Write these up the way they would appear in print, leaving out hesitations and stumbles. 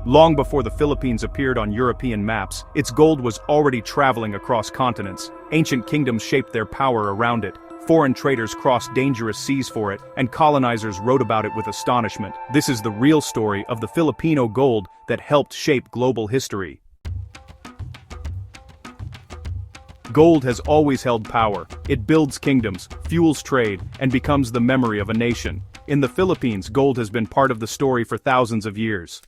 Long before the Philippines appeared on European maps, its gold was already traveling across continents. Ancient kingdoms shaped their power around it. Foreign traders crossed dangerous seas for it, and colonizers wrote about it with astonishment. This is the real story of the Filipino gold that helped shape global history. Gold has always held power. It builds kingdoms, fuels trade, and becomes the memory of a nation. In the Philippines, gold has been part of the story for thousands of years.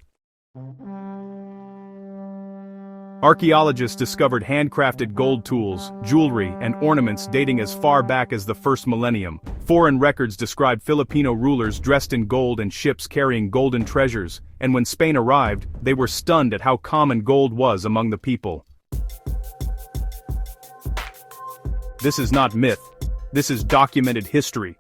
Archaeologists discovered handcrafted gold tools, jewelry, and ornaments dating as far back as the first millennium. Foreign records describe Filipino rulers dressed in gold and ships carrying golden treasures, and when Spain arrived, they were stunned at how common gold was among the people. This is not myth. This is documented history.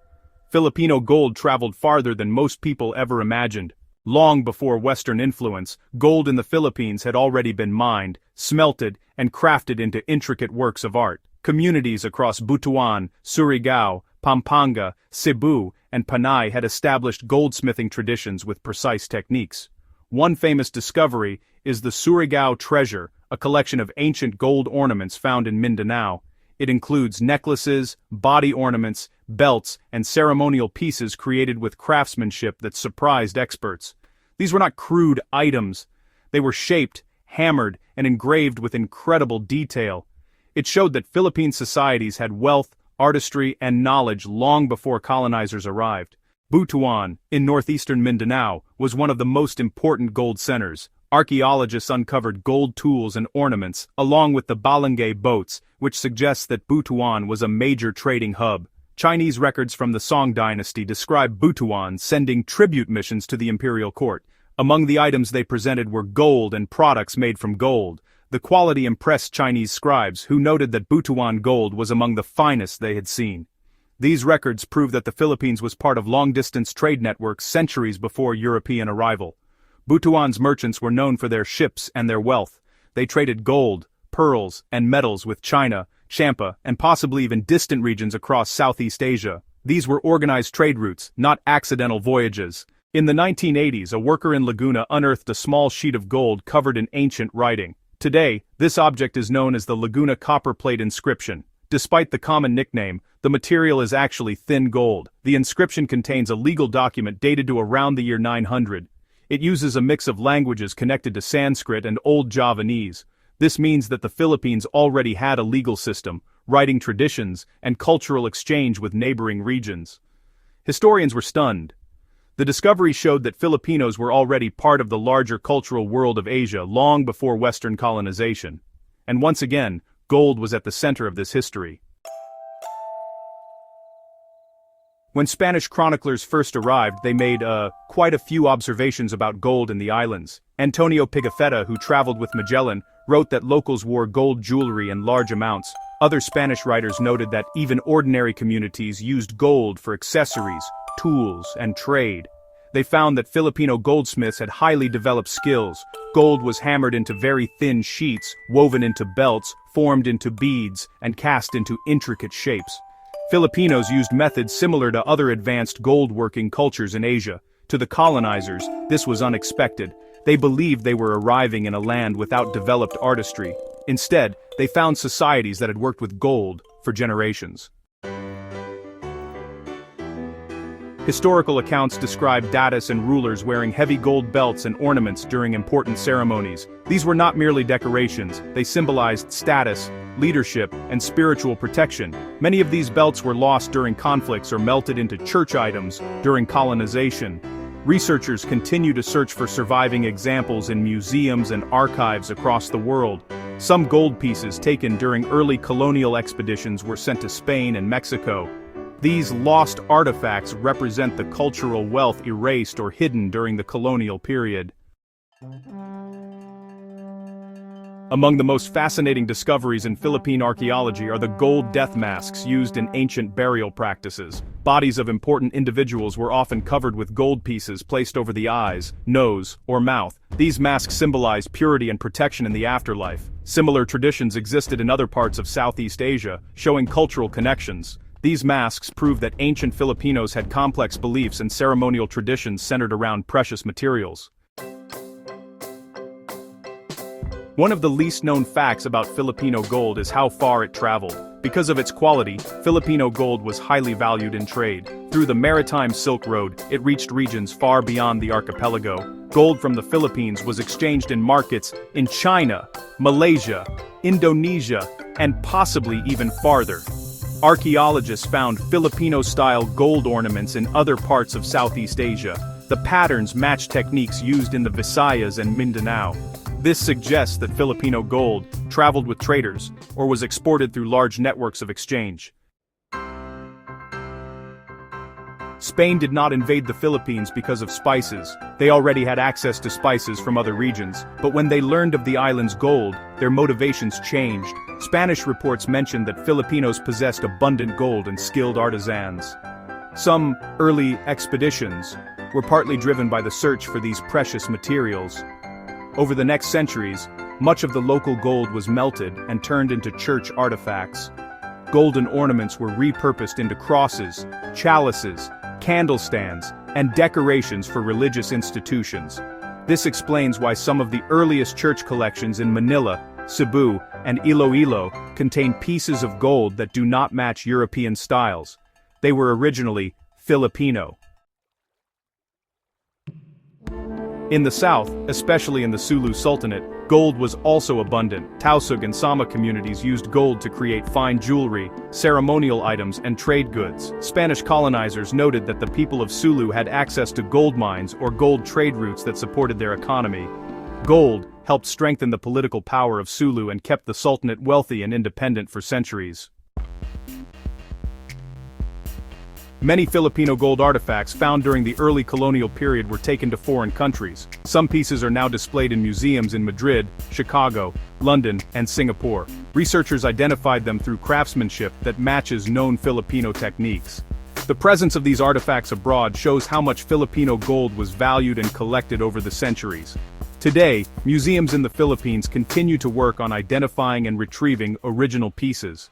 Filipino gold traveled farther than most people ever imagined. Long before Western influence, gold in the Philippines had already been mined, smelted, and crafted into intricate works of art. Communities across Butuan, Surigao, Pampanga, Cebu, and Panay had established goldsmithing traditions with precise techniques. One famous discovery is the Surigao treasure, a collection of ancient gold ornaments found in Mindanao. It includes necklaces, body ornaments, belts, and ceremonial pieces created with craftsmanship that surprised experts. These were not crude items. They were shaped, hammered, and engraved with incredible detail. It showed that Philippine societies had wealth, artistry, and knowledge long before colonizers arrived. Butuan, in northeastern Mindanao, was one of the most important gold centers. Archaeologists uncovered gold tools and ornaments, along with the Balangay boats, which suggests that Butuan was a major trading hub. Chinese records from the Song dynasty describe Butuan sending tribute missions to the imperial court. Among the items they presented were gold and products made from gold. The quality impressed Chinese scribes, who noted that Butuan gold was among the finest they had seen. These records prove that the Philippines was part of long-distance trade networks centuries before European arrival. Butuan's merchants were known for their ships and their wealth. They traded gold, pearls, and metals with China, Champa, and possibly even distant regions across Southeast Asia. These were organized trade routes, not accidental voyages. In the 1980s, a worker in Laguna unearthed a small sheet of gold covered in ancient writing. Today, this object is known as the Laguna Copperplate Inscription. Despite the common nickname, the material is actually thin gold. The inscription contains a legal document dated to around the year 900. It uses a mix of languages connected to Sanskrit and Old Javanese. This means that the Philippines already had a legal system, writing traditions, and cultural exchange with neighboring regions. Historians were stunned. The discovery showed that Filipinos were already part of the larger cultural world of Asia long before Western colonization. And once again, gold was at the center of this history. When Spanish chroniclers first arrived, they made quite a few observations about gold in the islands. Antonio Pigafetta, who traveled with Magellan, wrote that locals wore gold jewelry in large amounts. Other Spanish writers noted that even ordinary communities used gold for accessories, tools, and trade. They found that Filipino goldsmiths had highly developed skills. Gold was hammered into very thin sheets, woven into belts, formed into beads, and cast into intricate shapes. Filipinos used methods similar to other advanced gold-working cultures in Asia. To the colonizers, this was unexpected. They believed they were arriving in a land without developed artistry. Instead, they found societies that had worked with gold for generations. Historical accounts describe Datus and rulers wearing heavy gold belts and ornaments during important ceremonies. These were not merely decorations, they symbolized status, leadership, and spiritual protection. Many of these belts were lost during conflicts or melted into church items during colonization. Researchers continue to search for surviving examples in museums and archives across the world. Some gold pieces taken during early colonial expeditions were sent to Spain and Mexico. These lost artifacts represent the cultural wealth erased or hidden during the colonial period. Among the most fascinating discoveries in Philippine archaeology are the gold death masks used in ancient burial practices. Bodies of important individuals were often covered with gold pieces placed over the eyes, nose, or mouth. These masks symbolize purity and protection in the afterlife. Similar traditions existed in other parts of Southeast Asia, showing cultural connections. These masks prove that ancient Filipinos had complex beliefs and ceremonial traditions centered around precious materials. One of the least known facts about Filipino gold is how far it traveled. Because of its quality, Filipino gold was highly valued in trade. Through the Maritime Silk Road, it reached regions far beyond the archipelago. Gold from the Philippines was exchanged in markets in China, Malaysia, Indonesia, and possibly even farther. Archaeologists found Filipino-style gold ornaments in other parts of Southeast Asia. The patterns match techniques used in the Visayas and Mindanao. This suggests that Filipino gold traveled with traders or was exported through large networks of exchange. Spain did not invade the Philippines because of spices. They already had access to spices from other regions. But when they learned of the island's gold, their motivations changed. Spanish reports mentioned that Filipinos possessed abundant gold and skilled artisans. Some early expeditions were partly driven by the search for these precious materials. Over the next centuries, much of the local gold was melted and turned into church artifacts. Golden ornaments were repurposed into crosses, chalices, candle stands, and decorations for religious institutions. This explains why some of the earliest church collections in Manila, Cebu, and Iloilo contain pieces of gold that do not match European styles. They were originally Filipino. In the south, especially in the Sulu Sultanate, gold was also abundant. Tausug and Sama communities used gold to create fine jewelry, ceremonial items, and trade goods. Spanish colonizers noted that the people of Sulu had access to gold mines or gold trade routes that supported their economy. Gold helped strengthen the political power of Sulu and kept the Sultanate wealthy and independent for centuries. Many Filipino gold artifacts found during the early colonial period were taken to foreign countries. Some pieces are now displayed in museums in Madrid, Chicago, London, and Singapore. Researchers identified them through craftsmanship that matches known Filipino techniques. The presence of these artifacts abroad shows how much Filipino gold was valued and collected over the centuries. Today, museums in the Philippines continue to work on identifying and retrieving original pieces.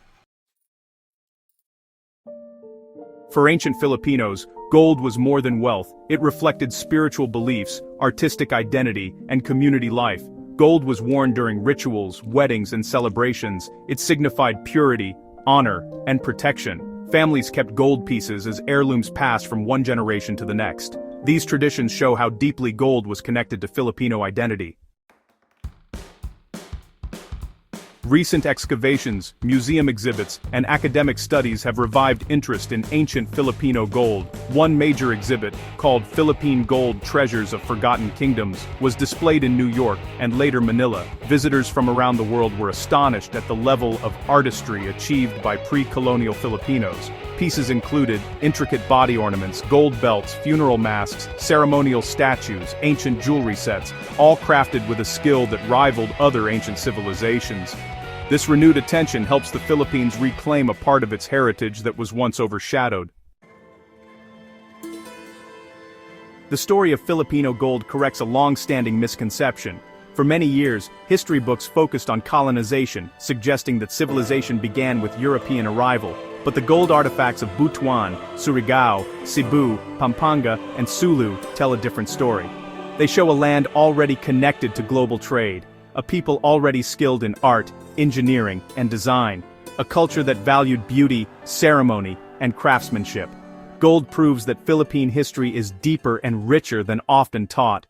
For ancient Filipinos, gold was more than wealth. It reflected spiritual beliefs, artistic identity, and community life. Gold was worn during rituals, weddings, and celebrations. It signified purity, honor, and protection. Families kept gold pieces as heirlooms passed from one generation to the next. These traditions show how deeply gold was connected to Filipino identity. Recent excavations, museum exhibits, and academic studies have revived interest in ancient Filipino gold. One major exhibit, called Philippine Gold Treasures of Forgotten Kingdoms, was displayed in New York and later Manila. Visitors from around the world were astonished at the level of artistry achieved by pre-colonial Filipinos. Pieces included intricate body ornaments, gold belts, funeral masks, ceremonial statues, ancient jewelry sets, all crafted with a skill that rivaled other ancient civilizations. This renewed attention helps the Philippines reclaim a part of its heritage that was once overshadowed. The story of Filipino gold corrects a long-standing misconception. For many years, history books focused on colonization, suggesting that civilization began with European arrival. But the gold artifacts of Butuan, Surigao, Cebu, Pampanga, and Sulu tell a different story. They show a land already connected to global trade, a people already skilled in art, engineering, and design, a culture that valued beauty, ceremony, and craftsmanship. Gold proves that Philippine history is deeper and richer than often taught.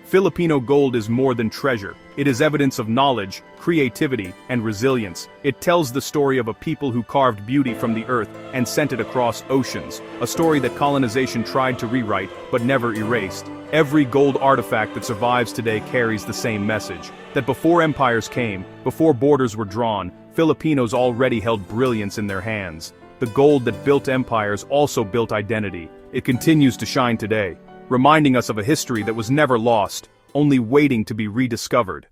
Filipino gold is more than treasure. It is evidence of knowledge, creativity, and resilience. It tells the story of a people who carved beauty from the earth and sent it across oceans, a story that colonization tried to rewrite but never erased. Every gold artifact that survives today carries the same message, that before empires came, before borders were drawn, Filipinos already held brilliance in their hands. The gold that built empires also built identity. It continues to shine today, reminding us of a history that was never lost, only waiting to be rediscovered.